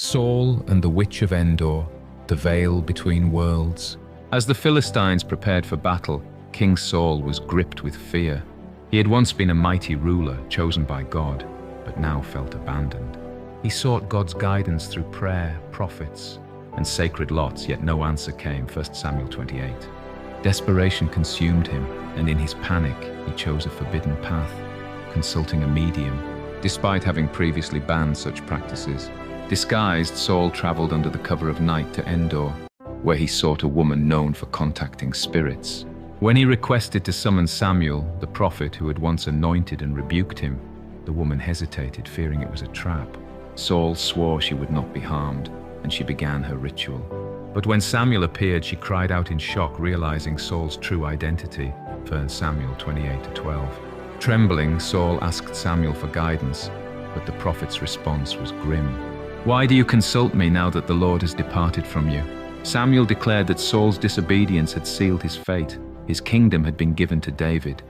Saul and the Witch of Endor, the veil between worlds. As the Philistines prepared for battle, King Saul was gripped with fear. He had once been a mighty ruler, chosen by God, but now felt abandoned. He sought God's guidance through prayer, prophets, and sacred lots, yet no answer came. 1 Samuel 28. Desperation consumed him, and in his panic, he chose a forbidden path, consulting a medium, despite having previously banned such practices. Disguised, Saul traveled under the cover of night to Endor, where he sought a woman known for contacting spirits. When he requested to summon Samuel, the prophet who had once anointed and rebuked him, the woman hesitated, fearing it was a trap. Saul swore she would not be harmed, and she began her ritual. But when Samuel appeared, she cried out in shock, realizing Saul's true identity. 1 Samuel 28-12. Trembling, Saul asked Samuel for guidance, but the prophet's response was grim. "Why do you consult me now that the Lord has departed from you?" Samuel declared that Saul's disobedience had sealed his fate. His kingdom had been given to David,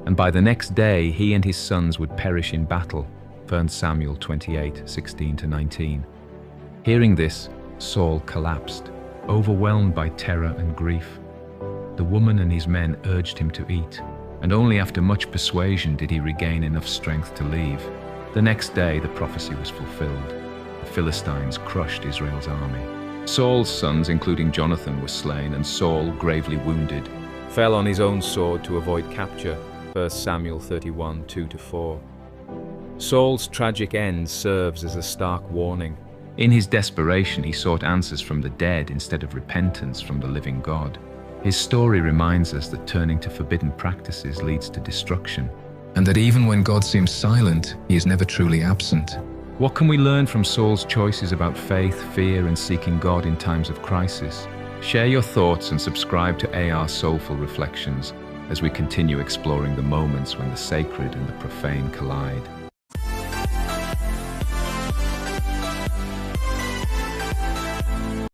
and by the next day he and his sons would perish in battle. 1 Samuel 28:16-19. Hearing this, Saul collapsed, overwhelmed by terror and grief. The woman and his men urged him to eat, and only after much persuasion did he regain enough strength to leave. The next day, the prophecy was fulfilled. The Philistines crushed Israel's army. Saul's sons, including Jonathan, were slain, and Saul, gravely wounded, fell on his own sword to avoid capture. 1 Samuel 31:2-4. Saul's tragic end serves as a stark warning. In his desperation, he sought answers from the dead instead of repentance from the living God. His story reminds us that turning to forbidden practices leads to destruction, and that even when God seems silent, he is never truly absent. What can we learn from Saul's choices about faith, fear, and seeking God in times of crisis? Share your thoughts and subscribe to AR Soulful Reflections as we continue exploring the moments when the sacred and the profane collide.